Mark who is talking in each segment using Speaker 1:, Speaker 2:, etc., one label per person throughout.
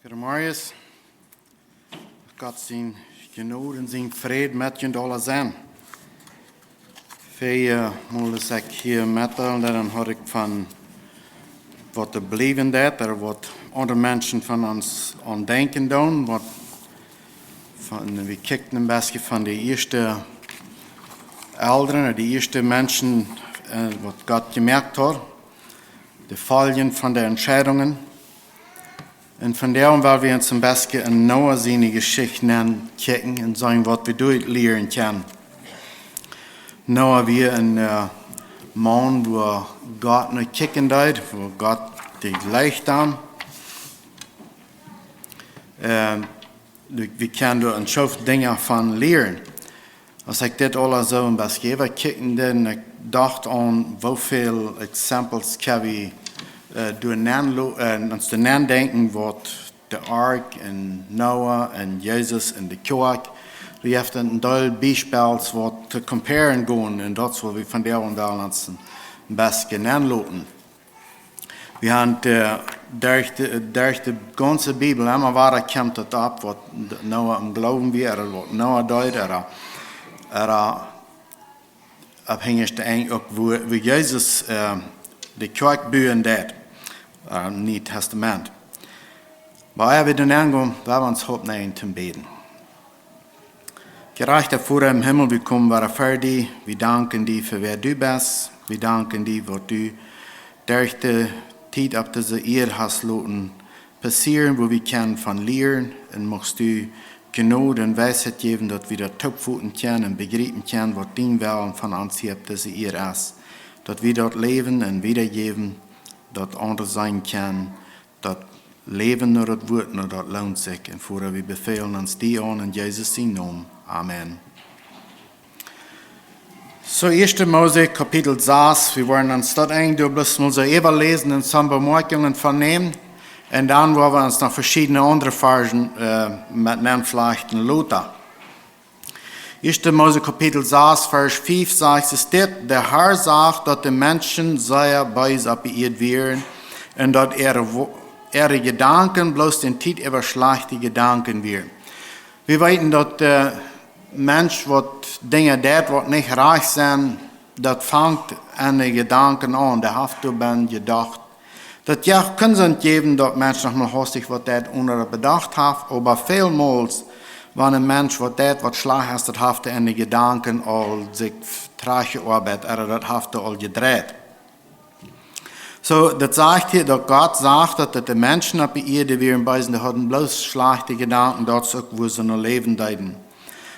Speaker 1: Goedemorgen. God zijn genoeg en zijn vrede met je alle zijn. Veel moet ik hier mettelen, dan had ik van wat er blijven deed, er wat andere mensen van ons aan denken doen. We kijken een beetje van de eerste ouderen, de eerste mensen, wat God gemerkt had, de vallen van de entscheidungen. En vandaar willen we ons een beetje een nieuwe zijn Geschichte kijken en zien wat we dort leren kunnen. Nu we een man wo God naar kijken deed, wo God die leicht aan. We kunnen door een schof dingen van leren. Als ik dit alles zo een beetje even kijken, dan ik dacht aan hoeveel exempels kan we ons te nadenken wat de ark en Noah en Jezus en de kerk. We hebben een deel bijspels wat te comparen gaan en dat is wat we vandaag wel ons een beetje aanlopen. We hebben door de ganze Bibel immer waar komt het op wat Noah am geloven weer, wat Noah deed, abhängig de ook wo Jezus de kerk bouwen deed. Nieuw Testament. Maar we doen aangaan, we ons hoop nemen te beden. Gerechter Vater im Himmel, wir kommen wieder fertig. Wir danken dir für wer du bist. Wir danken dir, was du durch die Zeit auf diese Erde hast lassen passieren, wo wir können von lernen. Und möchtest du Gnade und Weisheit geben, dass wir das topvoeten können und begreifen können, was dein Willen von uns hier auf diese Erde ist. Dass wir dort leben und wiedergeben, dat anders zijn kan, dat leven naar het woord, naar dat lohnt zich. En voor we bevelen ons die aan in Jezus zijn naam. Amen. So 1. Mose Kapitel 6, wir wollen uns dort eigentlich bloß mal so even lesen und some Bemerkungen vernehmen. Und dann wollen wir uns noch verschiedene andere Versen mitnehmen, vielleicht in Luther. 1. Mose Kapitel 6, Vers 5 sagt es dit, der Herr sagt, dass die Menschen sehr böse auf die Erde wären und dass ihre Gedanken bloß den Zeit über schlechte Gedanken wären. Wir wissen, dass der Mensch, was Dinge tut, was nicht reich sind, das fängt an den Gedanken an, der hat daran gedacht. Das ja können sie geben, dass Menschen noch mal hastig was das ohne bedacht haben, aber vielmals wenn ein Mensch was schlecht ist, das hat er in die Gedanken all sich trage Arbeit, das hat er all gedreht. So, das sagt hier, dass Gott sagt, dass die Menschen auf der Erde wären, die hatten bloß schlechte Gedanken, dort auch, wo sie noch leben deuten.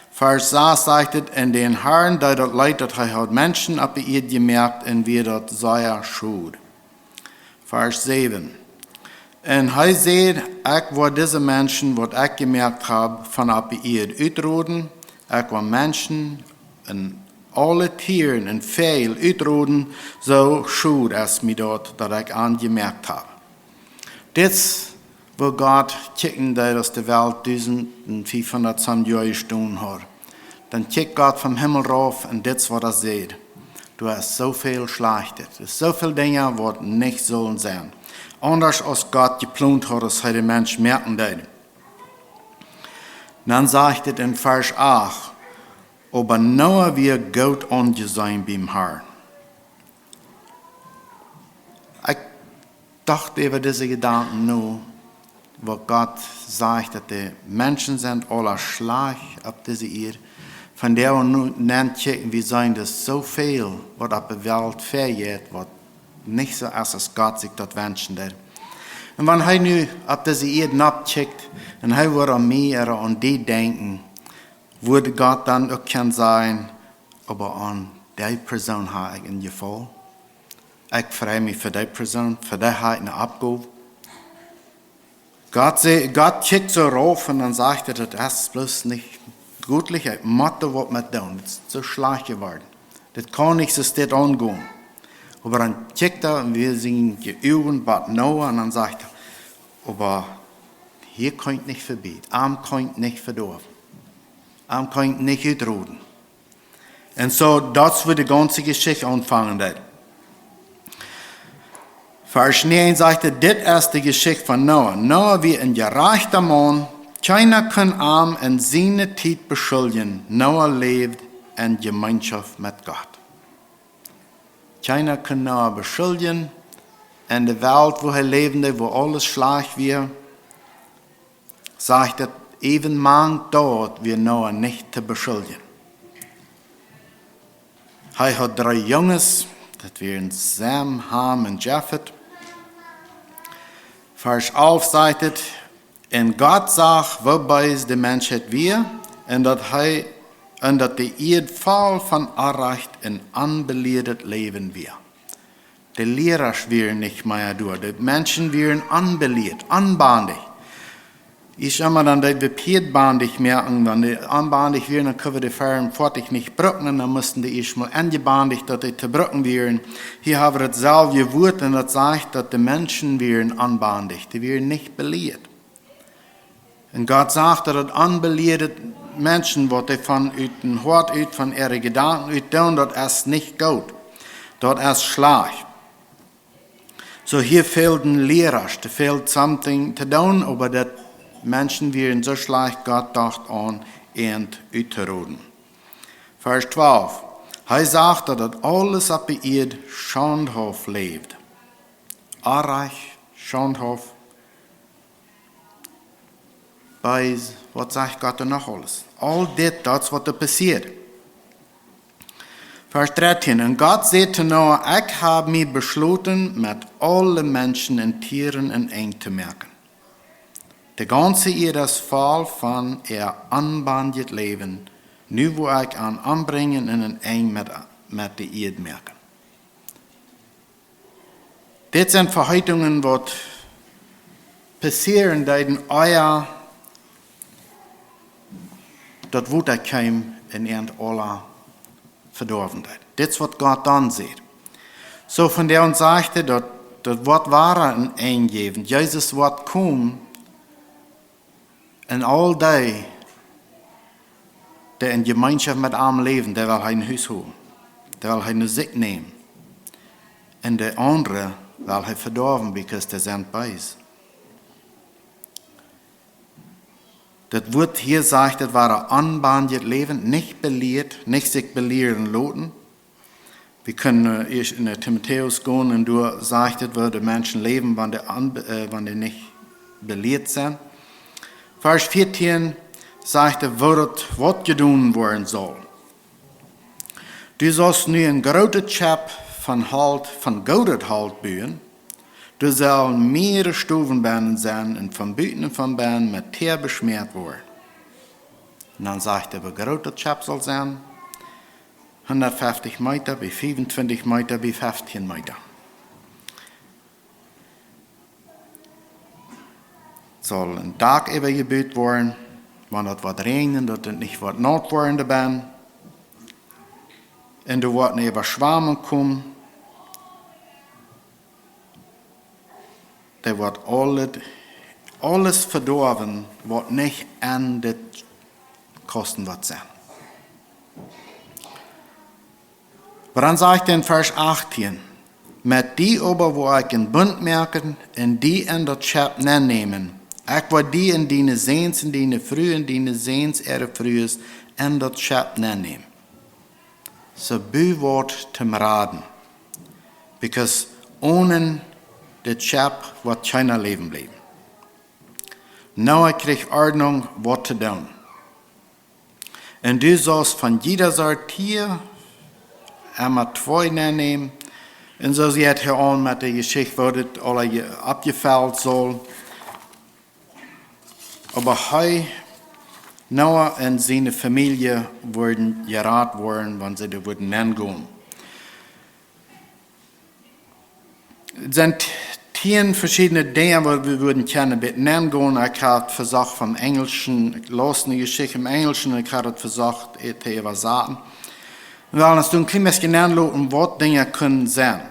Speaker 1: Vers 6 sagt es, in den Herrn, der dort leid, dass er hat Menschen auf der Erde gemerkt, und wir dort sei schuld. Vers 7. En hij zei, ik wil deze mensen, wat ik gemerkt heb, van op de Erde uitroden. Ik wil mensen en alle tieren en veel uitroden, zo schuld als mij dat ik aangemerkt heb. Dit wil God kijken, dat de wereld 1500 jaar gestaan had. Dan kijkt God van Himmel rauf en dit is wat hij zegt. Du hast so viel Schlechtes, so viele Dinge, die nicht sollen sein. Anders als Gott geplant hat, dass der Mensch merken soll. Dann sagt es in Vers 8, aber nur wir Gott angesehen beim Herrn. Ich dachte über diese Gedanken nur, wo Gott sagt, dass die Menschen sind alle schlecht auf dieser Erde. Von der wir nun checken, wir sehen das so viel, was auf der Welt vergeht, was nicht so ist, als Gott sich das wünschen will. Und wenn er nu auf diese Erde abcheckt, und er würde an mich oder an die denken, würde Gott dann auch können sagen, aber an die Person habe ich ein Gefall. Ich freue mich für die Person, für die habe ich eine Abgabe. Gott checkt so rauf und dann sagt er, das ist bloß nicht gutlich, ich muss was mit tun, das ist so schlecht geworden. Das kann nicht so steht angehen. Aber dann checkt er, und wir sind geübt, Bad Noah, und dann sagt er, aber hier könnt nicht verbieten, am könnt nicht verdorben, am könnt nicht uitroden. Und so, das wird die ganze Geschichte anfangen. Vers 9 sagte, dit ist die Geschichte von Noah. Noah wie ein gerechter Mann. Keiner kann arm in seine Zeit beschuldigen. Noah lebt in Gemeinschaft mit Gott. Keiner kann Noah beschuldigen. In der Welt, wo er lebte, wo alles schlecht war, sagt er, even man dort wir Noah nicht zu beschuldigen. Er hat 3 Jungs, das wären Sam, Ham und Japhet. Vers 11 sagt es, und Gott sagt, wobei es die Menschheit wir, und dat die Erdfall von Arrecht in unbelehrtes Leben wir. Die Lehrer wären nicht mehr durch, die Menschen wären unbelehrt, unbandig. Ich immer dann, dass wir peetbandig merken, wenn die unbandig wären, dann können wir die Fähren fertig nicht brücken, und dann mussten die erstmal angebandigt, dass die zu brücken wären. Hier haben wir das selbe Wort, und das sagt, dass die Menschen wären unbandig, die wären nicht belehrt. Und Gott sagt, dass unbelehrte Menschen, die von den Hort von ihren Gedanken tun, das ist nicht gut. Das ist schlecht. So hier fehlt ein Lehrer, da fehlt something to tun, aber das Menschen wären so schlecht, Gott dacht an, und uitzuroden. Vers 12. Er sagt, dass alles auf der Erde Schondhof lebt. Arreich, Schondhof, Beis, was sagt Gott noch alles? All das, was da passiert. Vers 13. Und Gott sagte Noah, ich habe mich beschlossen, mit allen Menschen und Tieren in ein zu merken. Der ganze ihres Fall von ihr unbandet Leben, nu wo ich an anbringen in ein mit der Erde merken. Das sind Verhaltungen, die passieren, die in euer dat wordt er kein in ihren aller Verdorvenheit. Das ist, was Gott dann sieht. So von der uns sagte, das Wort war ein eingeben. Jesus Wort kommt und all die, der in Gemeinschaft mit armen leben, der will ein Haus haben. Der will eine Sieg nehmen. Und der andere will er verdorben, because der sind bei ist. Das Wort hier sagt, das war ein unbandet Leben, nicht belehrt, nicht sich belehren lassen. Wir können in der Timotheus gehen und du sagst, wo die Menschen leben, wenn die nicht belehrt sind. Vers 14 sagt, was getan werden soll. Du sollst nu een grote chap van goud halt bauen. Du sollst mehrere Stuvenbahnen sein und von Büten und von Bahnen mit Teer beschmiert worden. Und dann sagt er, wie groß der Chap soll sein. 150 Meter, wie 25 Meter, wie 15 Meter. Soll ein Tag übergebaut werden, wenn es wird regnen, dass es nicht wird nass werden dabei. Und du wird nicht überschwemmen kommen. Da wird alles verdorben, was nicht an das kosten wird sein. Aber dann sagt er in Vers 18, mit die aber, wo ich einen Bund merken, und die in das Schab nehmen, ich will die in deine Sehns, in deine Früh, in deine Sehns, ihre Frühes, in das Schab nehmen. So bewort zum Raden. Because ohne das Schab wird keiner Leben bleiben. Noah kriegt Ordnung, was zu tun. Und du sollst von jeder Sorte Tier einmal 2 nehmen. Und so sieht hier an mit der Geschichte, wo das alle abgefällt soll. Aber Noah und seine Familie wurden geraten worden, wenn sie da würden hingehen. Es sind 10 verschiedene Dinge, die wir würden gerne hingehen. Ich habe versucht vom Englischen, ich las eine Geschichte im Englischen, und ich habe versucht, zu übersetzen. Wir wollen uns ein klein bisschen anschauen, was Dinge können sein.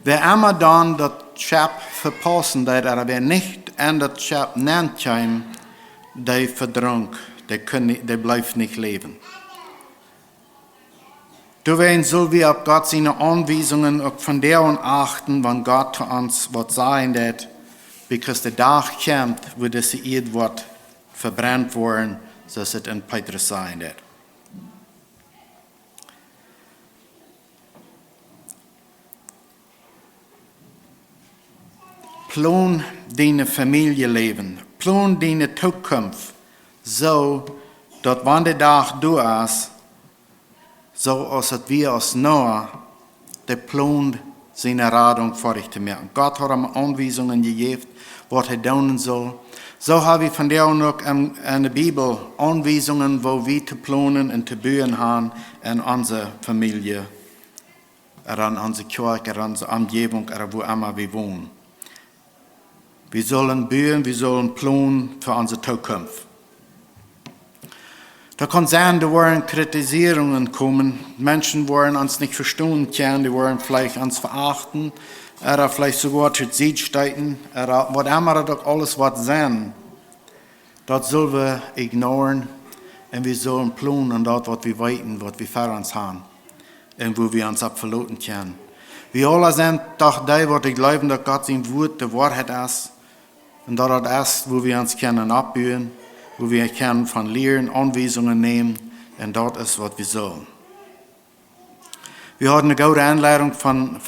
Speaker 1: Wer immer dann das Schab verpassen, aber wer nicht an das Schab nennt, der verdrängt, der bleibt nicht leben. Deswegen soll wir auf Gott seine Anweisungen auch von der und achten, wann Gott zu uns was sagen wird, because der Tag kommt, wo das Erd wird verbrannt worden, so es in Petrus sagen wird. Plan deine Familienleben, plan deine Zukunft, so, dass wann der Tag du ist, so als wir als Noah, der Plan seine Radung fertig zu machen. Gott hat ihm Anweisungen gegeben, was er tun soll. So haben wir von der auch noch in der Bibel Anweisungen, wo wir zu planen und zu bauen haben in unserer Familie, an unserer Kirche, an unserer Umgebung, wo immer wir wohnen. Wir sollen bauen, wir sollen planen für unsere Zukunft. Da kann sein, da werden Kritisierungen kommen. Menschen wollen uns nicht verstehen können, die wollen vielleicht uns verachten, oder vielleicht sogar zur Seite steigen, oder was immer das alles was sein. Das sollen wir ignorieren und wir sollen planen an das, was wir weiten, was wir vor uns haben und wo wir uns abverloten können. Wir alle sind doch die, die glauben, dass Gott sein Wort die Wahrheit ist und dass das ist, wo wir uns können abbauen, wo wir können von Lehren Anweisungen nehmen und das ist, was wir sollen. Wir hatten eine gute Anleitung von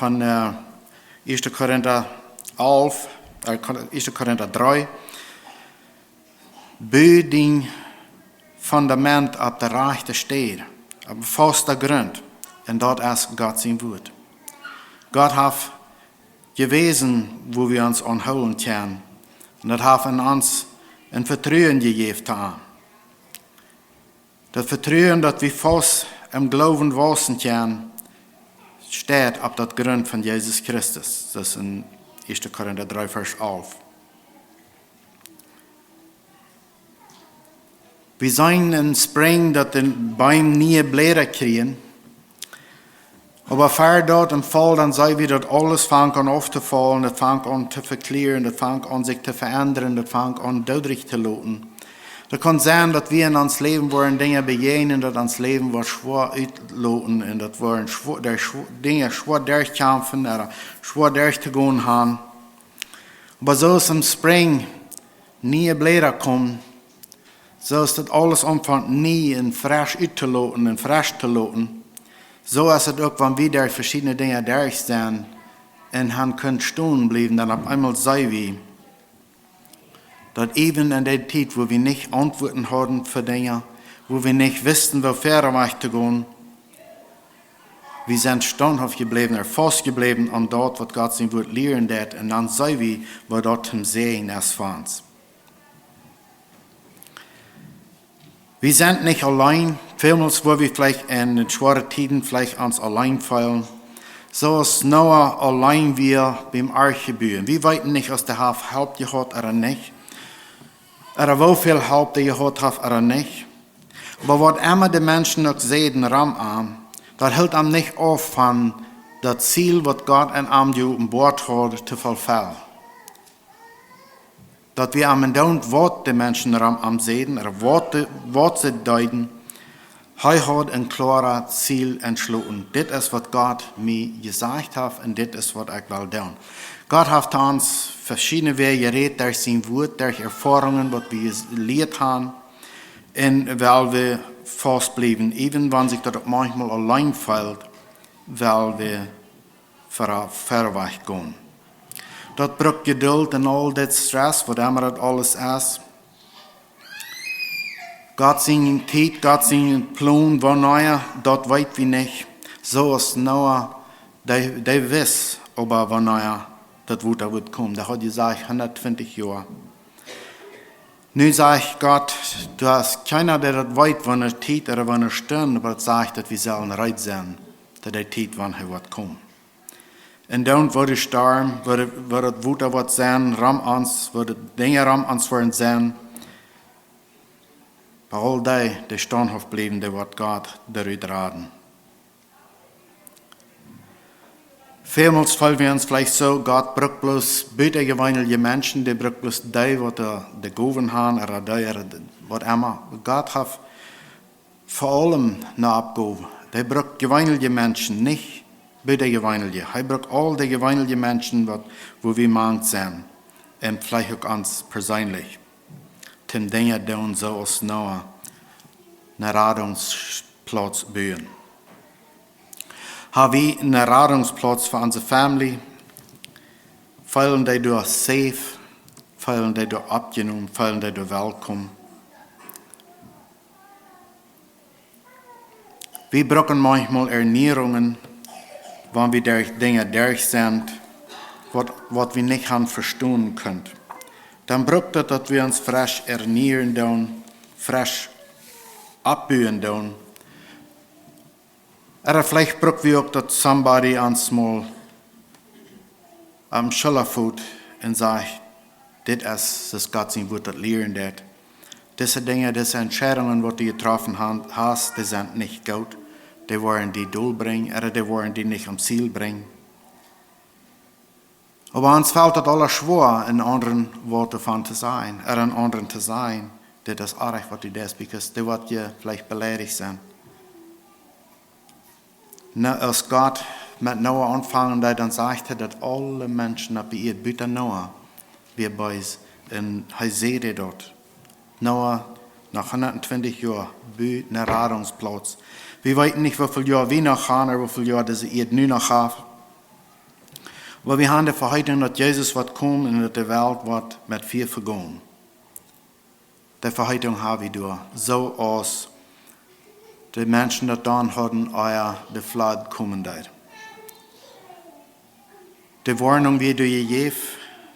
Speaker 1: 1. Korinther 11, 1. Korinther 3. Bau dein Fundament auf der rechten Stein, auf festen Grund, und dort ist Gott sein Wort. Gott hat gewesen, wo wir uns anholen können, und das hat in uns ein Vertrauen gegeben haben. Das Vertrauen, dass wir fast im Glauben wachsen können, steht auf das Grund von Jesus Christus. Das ist in 1. Korinther 3, Vers 11. Wir sehen in Spring, dass die Bäume nie Blätter kriegen. Aber vor dort im Fall, dann sehen wir, dass alles fängt an aufzufallen, das fängt an zu verklären, das fängt an sich zu verändern, das fängt an deutlich zu lauten. Das kann sein, dass wir in uns Leben wollen Dinge begegnen, dass uns Leben was schwer ausloten und dass wir Dinge schwer durchkämpfen oder schwer durchzugehen haben. Aber so ist im Spring nie Blätter kommen, so ist das alles anfängt nie in frisch auszuloten und frisch zu loten. So ist es auch, wenn wir durch verschiedene Dinge durchstehen und han können stehen bleiben, dann auf einmal sei wir, dass eben in der Zeit, wo wir nicht Antworten hatten für Dinge, wo wir nicht wussten, wo weiter zu gehen, wir sind standhaft geblieben, fast geblieben an dort, was Gott sein Wort lehren wird, und dann sei wir, wo dort zum Sehen ist für uns. Wir sind nicht allein. Vielmals, wo wir vielleicht in den schweren Zeiten vielleicht uns allein fühlen. So ist Noah allein wir beim Arche bauen. Wir wissen nicht, ob der Haft Help gehabt oder nicht. Oder wie viel Help der gehabt hat oder nicht. Aber was immer die Menschen noch sehen, an, das hält ihm nicht auf von das Ziel, was Gott in ihm an Bord hat, zu vollfüllen. Dass wir am Ende, was die Menschen am sehen, oder was sie deuten, er hat ein klares Ziel entschlossen. Das ist, was Gott mir gesagt hat, und das ist, was ich will tun. Gott hat uns verschiedene Wege geredet, durch sein Wort, durch Erfahrungen, was wir gelehrt haben, und weil wir festbleiben, even wenn sich das manchmal allein fällt, weil wir verweicht gehen. Das braucht Geduld und all das Stress, was immer das alles ist. Gott seinen Zeit, Gott seinen Plan, wann er, das weiß wir nicht. So ist Noah, der weiß, aber wann er, das wird kommen. Der hat gesagt, 120 Jahre. Nun sage ich Gott, du hast keiner, der das weiß, wann er Zeit oder wann er stirbt, aber das sagt, dass wir sollen bereit sein, dass der Zeit, wann er wird kommen. Und dann wird er sterben, wird das wird sein, wird Dinge uns werden sein. Bei all die standhaft bleiben, der wird Gott darüber reden. Vielmals fallen wir uns vielleicht so, Gott braucht bloß büttergewöhnliche Menschen, der braucht bloß die, die gegeben haben, oder die, was immer. Gott hat vor allem eine Abgabe, Der braucht gewöhnliche Menschen, nicht bitte gewöhnliche. Er braucht all die gewöhnliche Menschen, wo wir mangt sind. Und vielleicht auch uns persönlich. Zum Dinge tun, so als Noah, einen Radungsplatz bauen. Haben wir einen Radungsplatz für unsere Familie? Fühlen die durch safe? Fühlen die durch abgenommen? Fühlen die durch willkommen? Wir brauchen manchmal Ernährungen, wenn wir durch Dinge durch sind, was wir nicht verstehen können. Dann braucht es, dass wir uns frisch ernähren tun, frisch abbauen tun. Oder vielleicht brauchen wir auch, dass somebody uns mal am Schulter fühlt und sagt, das ist Gott sein Wort, das lernen das. Diese Dinge, diese Entscheidungen, die du getroffen hast, die sind nicht gut. Die wollen die durchbringen, oder die wollen die nicht am Ziel bringen. Aber uns fällt das alles schwer, in anderen Worten von zu sein, oder in anderen zu sein, die das auch recht, was du das, weil die wird ja vielleicht beleidigt sein. Als Gott mit Noah anfangen, dann sagt er, dass alle Menschen ab ihr bitte Noah, wir boys, und er sieht dort. Noah, nach 120 Jahren, baut einen Radungsplatz. Wir wissen nicht, wie viele Jahre wir noch haben, oder wie viele Jahre diese Erde nun noch hat. Aber wir haben die Verheißung, dass Jesus wird kommen und dass die Welt wird mit viel vergehen. Die Verheißung haben wir durch. So aus die Menschen, die dann hatten, die Flood kommen dort. Die Warnung wird gegeben,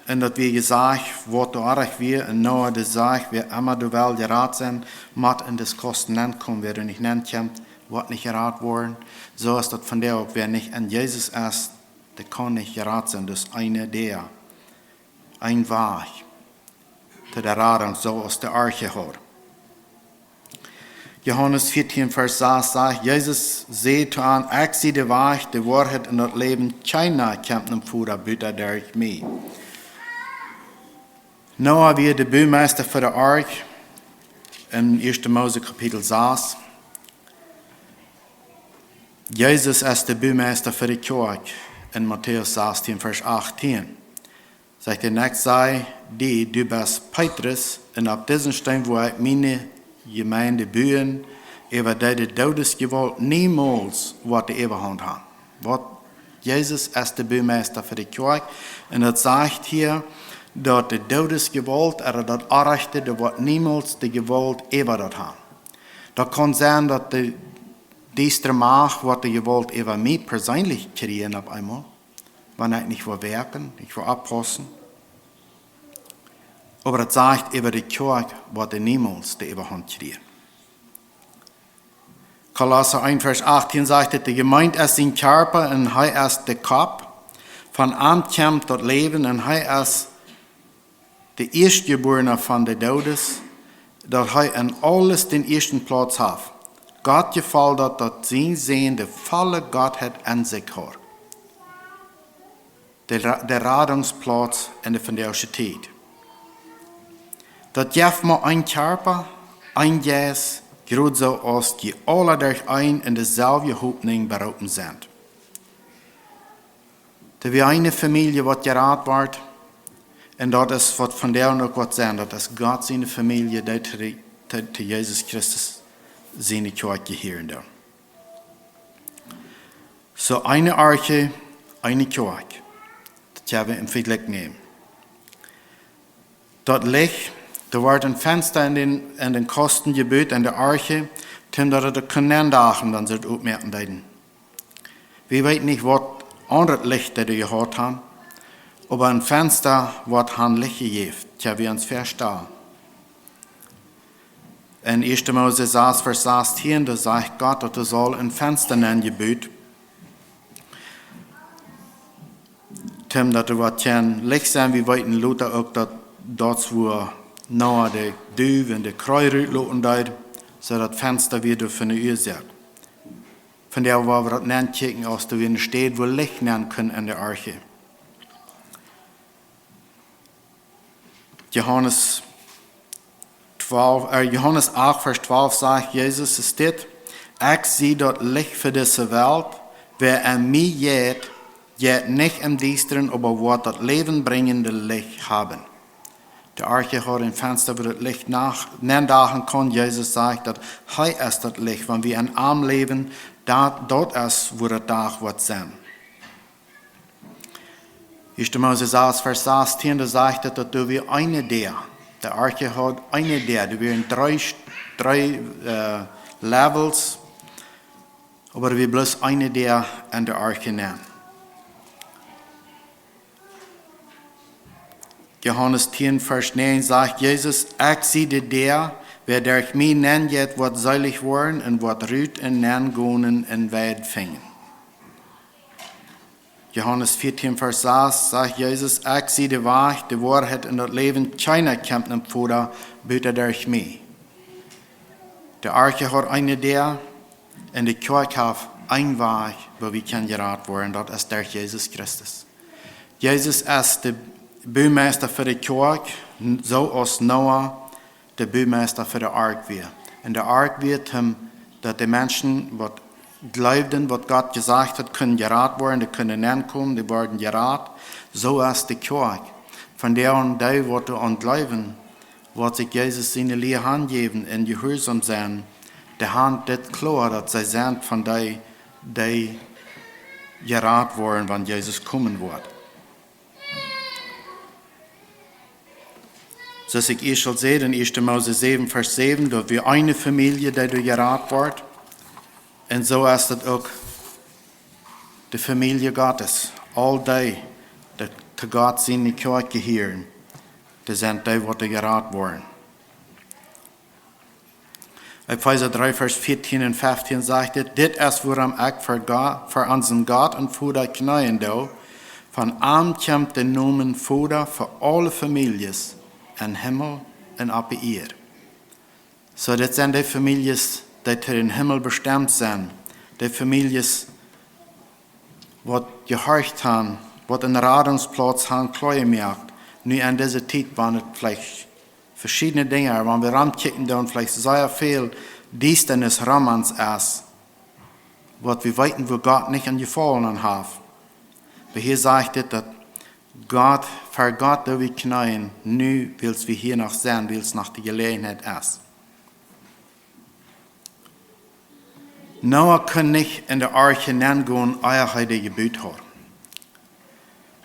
Speaker 1: und dass wir gesagt, was du auch wir, und Noah das sagt, wir immer du will gerat sind, macht in das Kosten nicht kommen, wer du nicht nennt kommt, wird nicht gerat worden. So ist das von der auch, wer nicht an Jesus ist, der kann nicht gerat sein, das ist einer der, ein Weg, der Radung so aus der Arche hat. Johannes 14, Vers 6 sagt, Jesus seht an, ich sehe die Wahrheit, die Wahrheit und das Leben, keiner kämpft im Futter, bitte durch mich. Noah war der Baumeister für die Ark in 1. Mose Kapitel 6. Jesus ist der Baumeister für die Kirche in Matthäus 16, Vers 18. Sagt er, nicht sei du bist Petrus, und auf diesen Stein, wo ich meine Gemeinde bauen, über die Todesgewalt niemals wird die Überhand haben. Jesus ist der Baumeister für die Kirche, und das sagt hier, dass die Todesgewalt oder das Unrechte, da wird niemals die Gewalt über das haben. Das kann sein, dass diese Macht wird die Gewalt über mich persönlich kriegen auf einmal, wenn ich nicht will werken, nicht will abpassen. Aber das sagt, über die Kirche wird niemals die Überhand kriegen. Kolosser 1, Vers 18 sagt, die Gemeinde ist sein Körper und er ist der Kopf. Von ihm kommt das Leben und er ist der Erstgeborene von den Todes, dass er in alles den ersten Platz hat. Gott gefällt das, dass sein Sehen die volle Gottheit an sich hat. Der Radungsplatz in der Universität. Das gibt mir ein Körper, ein Geist, gerade so als die alle durch ein in derselben Hoffnung berufen sind. Da wir eine Familie, die geraten wird, und das ist, was von der noch Gott sein, das ist Gott seine Familie, die zu Jesus Christus seine Kirche gehören. So eine Arche, eine Kirche. Das haben wir im Vergleich nehmen. Dort Licht, da wird ein Fenster in den Kosten gebaut in der Arche, dem da die Kanälen dann sind aufmerken werden. Wir wissen nicht, was andere Lichter die gehört haben. Aber ein Fenster wird Licht gegeben, ja, wie uns verstehen. In 1. Mose 6, Vers 16, da sagt Gott, dass er soll ein Fenster nennen gebaut. Tim, dass er wird kein Licht sein, wie weit in Luther auch, dass dort, wo Noah der Düwe und der Kreurüt loten deit, so das Fenster wieder für eine Ursache. Von der, wo wir das nennen, kicken, aus der wir steht, wo Licht nennen können in der Arche. Johannes 8, Vers 12 sagt, Jesus es steht, Ik zie dat licht voor deze wereld, wer aan mij jet niet im Diesteren, aber wat dat levenbrengende licht hebben. De arche had een venster waar het licht dagen kon. Jezus zegt dat hij is dat licht, want wie een arm leven, dat is waar het dag wordt zijn. 1. Mose 6, vers 16, da sagt er, dat wir eine der arche had eine da wären drei levels, aber wir bloß eine der an der arche nehmen. Johannes 10, Vers 9 sagt Jesus, ich sehe der, wer durch mich nennt, wird seilig worden und wird rüt und nengonen und weit fingen. Johannes 14, Vers 6 sagt Jesus, ich sehe die Wahrheit und das Leben, keiner kämpft im Fuder, bitte durch mich. Der Arche hat eine der, und die Kirche hat ein Weg, wo wir geraten werden, das ist durch Jesus Christus. Jesus ist der Bouwmeester für die Kirche, so als Noah der Bouwmeester für die Ark war. Und der Ark wird ihm, dass die Menschen, die glaubten, was Gott gesagt hat, können geraten werden, die können ankommen, die werden geraten. So ist die Kirche. Von der an die, die an glauben, wird sich Jesus seine Lehre Hand geben und gehorsam sein. Die Hand das klar, dass sie sind von die geraten werden, wenn Jesus kommen wird. So ich ihr schon sehe, in 1. Mose 7, Vers 7, dass wir eine Familie, die geraten wird. Und so ist es auch die Familie Gottes. All die zu Gott seine Kirche gehören, die sind die, die geraten werden. Epheser 3, Vers 14 und 15 sagt es, das ist, woran ich für unseren Gott und Vater knien do. Von ihm kommt der Nomen Vater für alle Familien in Himmel und auf die Erde. So, das sind die Familien, die für den Himmel bestimmt sind. Die Familien, die gehorcht haben, die einen Radungsplatz haben, klar gemerkt. Nur in dieser Zeit waren es vielleicht verschiedene Dinge, wenn wir rankicken, dann vielleicht sehr viel Dienstnis Ramans ist, was wir weiten, wo Gott nicht angefallen hat. Aber hier sagt es, dass Gott, für Gott, da wir knien, nu willst wir hier noch sein, willst nach der Gelegenheit ist. Noah kann nicht in der Arche hineingehen, ehe er die Gebot hat.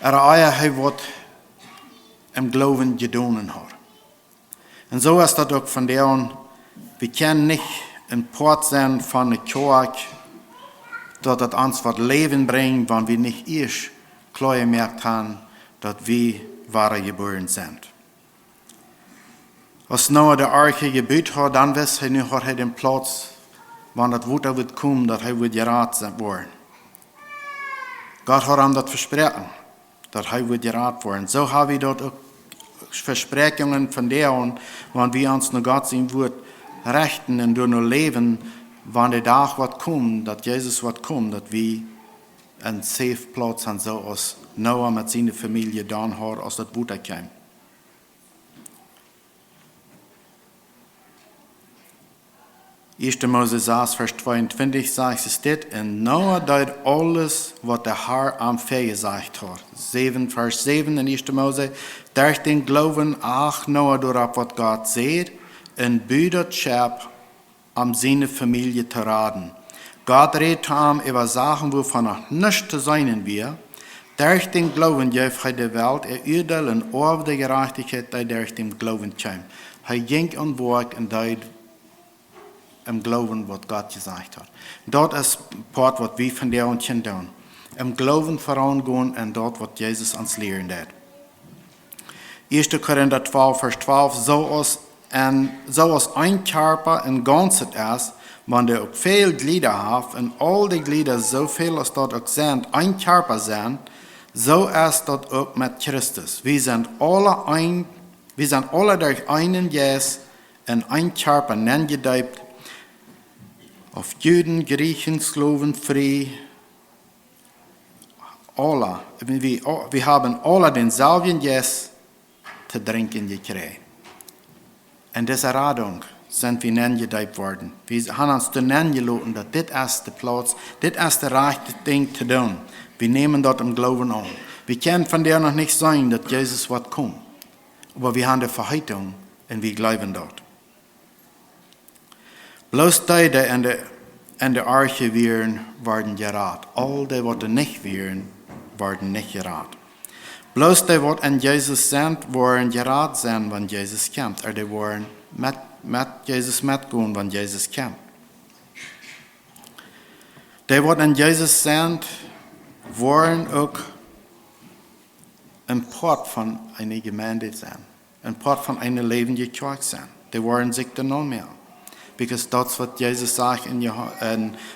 Speaker 1: Ehe er was im Glauben getan hat. Und so ist das auch von der an, wir können nicht ein Port sein von der Kirche, dass das uns was Leben bringt, wenn wir nicht erst klar gemerkt haben, dass wir wahre geboren sind. Als Noah der Arche gebaut hat, dann weiß er, nu hat er den Platz, wann das Wutter wird kommen, dass er wird geraten werden. Gott hat ihm das versprochen, dass er wird geraten werden. So haben wir dort auch Versprechungen von der an, wenn wir uns nur Gott sein wird, rechten und durch nur leben, wann der Tag wird kommen, dass Jesus wird kommen, dass wir einen safe Platz haben, so als Noah mit seiner Familie dann hat, als das Wutter kam. Eerste Mose 6, Vers 22 sagt es dit, en Noah deed alles wat der Herr am gesagt hat. 7, Vers 7 in 1. Mose, durch den Glauben ach Noah dorop wat Gott seht, en büdet Schab am seine Familie zu raten. Gott redet ham über Sachen, wovon noch nicht zu sein wir. Durch den Glauben gef hij de Welt Urteil en over de Gerechtigkeit, die durch den Glauben kam. Hij ging aan Werk en deed im Glauben, was Gott gesagt hat. Dort ist Part, was wir von der und tun. Im Glauben vorangehen und dort, was Jesus uns lehren hat. 1. Korinther 12, Vers 12, so als ein Körper ein Ganzes ist, wenn der auch viele Glieder hat und all die Glieder so viel als dort auch sind, ein Körper sind, so ist dort auch mit Christus. Wir sind alle durch einen Jesus in ein Körper gedeiht, auf Juden, Griechen, Sklaven, frei, alle. Wir haben alle denselben Jesus zu trinken gekriegt. Und diese Radung sind wir nennen worden. Wir haben uns nennen gelassen, dass das ist der Platz, das ist der rechte Ding zu tun. Wir nehmen dort im Glauben an. Wir können von der noch nicht sagen, dass Jesus wird kommen. Aber wir haben die Verheißung und wir glauben dort. Bloß die, die in der Arche wären, werden gerat. All die, die nicht wären, werden nicht gerat. Bloß die, die in Jesus sind, werden gerat sein, wenn Jesus kommt. Oder die werden mit Jesus mitgehen, wenn Jesus kommt. Die, die in Jesus sind, werden auch ein Part von einer Gemeinde sein. Ein Part von einer lebenden Kirche sein. Die werden sich dann noch mehr. Because that's what Jesus sagt in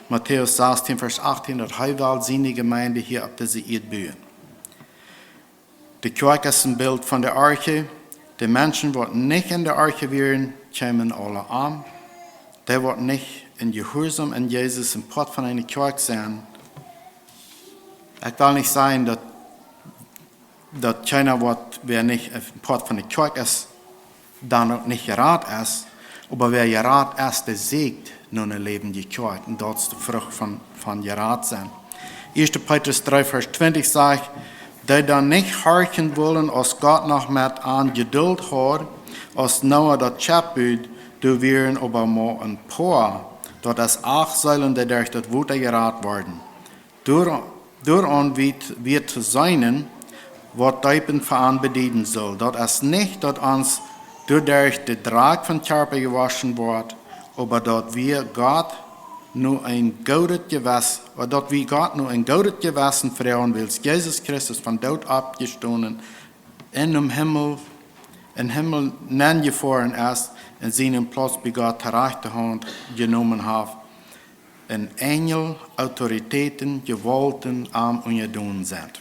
Speaker 1: Matthäus 16, Vers 18, dass er will seine Gemeinde hier auf dieser Erde bauen. Die Kirche ist ein Bild von der Arche. Die Menschen, die nicht in der Arche wären, kommen alle an. Die, die nicht in Gehorsam in Jesus ein Part von einer Kirche sein. Ich will nicht sagen, dass keiner, wer nicht ein Part von der Kirche ist, dann auch nicht gerat ist. Aber wer gerat ist, der siegt nun ein Leben die Kirche. Und dort ist die Frucht von gerat sein. 1. Petrus 3, Vers 20 sagt, die dann nicht horchen wollen, als Gott noch mit an Geduld hat, als Noah das Chapbüt, du wären aber mal ein paar, dort das auch sollen, die durch das Wunder gerat worden. Daran wird zu seinen, was Teipen veran bedienen soll. Dort ist nicht, dass uns durch den Drag von Körper gewaschen wird, aber dort wir Gott nur ein gutes Gewissen, oder dort wir Gott nur ein gutes Gewissen fragen will, Jesus Christus von dort abgestoßen, in dem Himmel gefahren ist, in seinem Platz bei Gott zur rechten Hand genommen hat, und Engel, Autoritäten, Gewalten, arm und gedungen sind.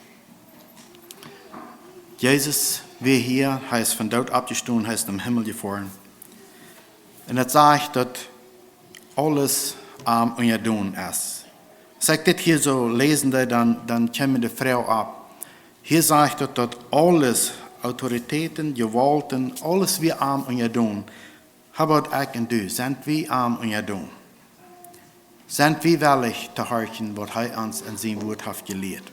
Speaker 1: Jesus, wie hier, er ist von dort abgestoßen, er ist im Himmel gefahren. Und das sagt, dass alles arm und gedungen ist. Sagt das hier so, lesen die, dann kommen die Frau ab. Hier sagt es, dass alles, Autoritäten, Gewalten, alles wie arm und gedungen, haben ich und du, sind wie arm und gedungen. Sind wir willig zu horchen, was er uns in seinem Wort hat gelehrt.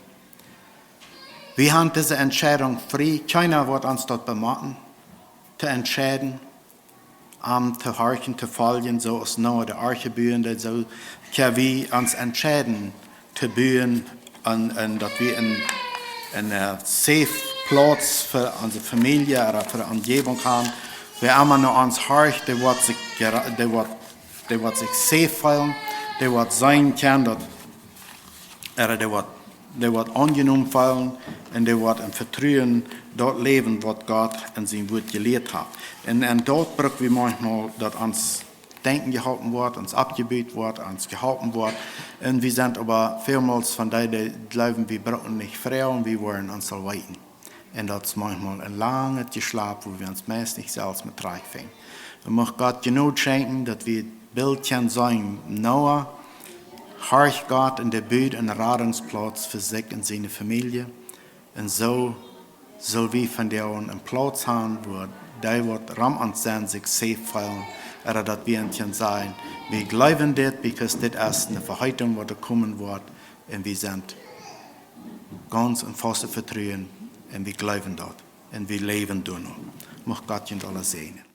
Speaker 1: Wir haben diese Entscheidung frei. Keiner wird uns dort bemachen, zu entscheiden, zu horchen, zu folgen, so als Noah der Arche bauen, so können wir uns entscheiden, zu bauen, und dass wir einen safe Platz für unsere Familie oder für die Umgebung haben. Wer immer nur uns horcht, der wird sich safe fühlen, der wird sein können, der wird angenommen fühlen und der wird im Vertrauen dort leben, was Gott in seinem Wort gelehrt hat. Und dort brauchen wir manchmal, dass uns Denken gehalten wird, uns abgebüht wird, uns gehalten wird. Und wir sind aber vielmals von denen, die glauben, wir brauchen nicht Frauen, wir wollen uns erweiten. Und das ist manchmal ein langes Geschlaf, wo wir uns meist nicht selbst mit reinfinden. Und möchte Gott genug schenken, dass wir Bildchen sein, Noah, horch Gott in der Bühne einen Radungsplatz für sich und seine Familie. Und so soll wir von der einen Platz haben, wo der wird Ram und sein sich safe fühlen, oder dass wir können sagen, wir glauben das, because das ist eine Verheißung, die kommen wird, und wir sind ganz im festen Vertrauen, und wir glauben dort, und wir leben dort noch. Möchte Gott uns alle segnen.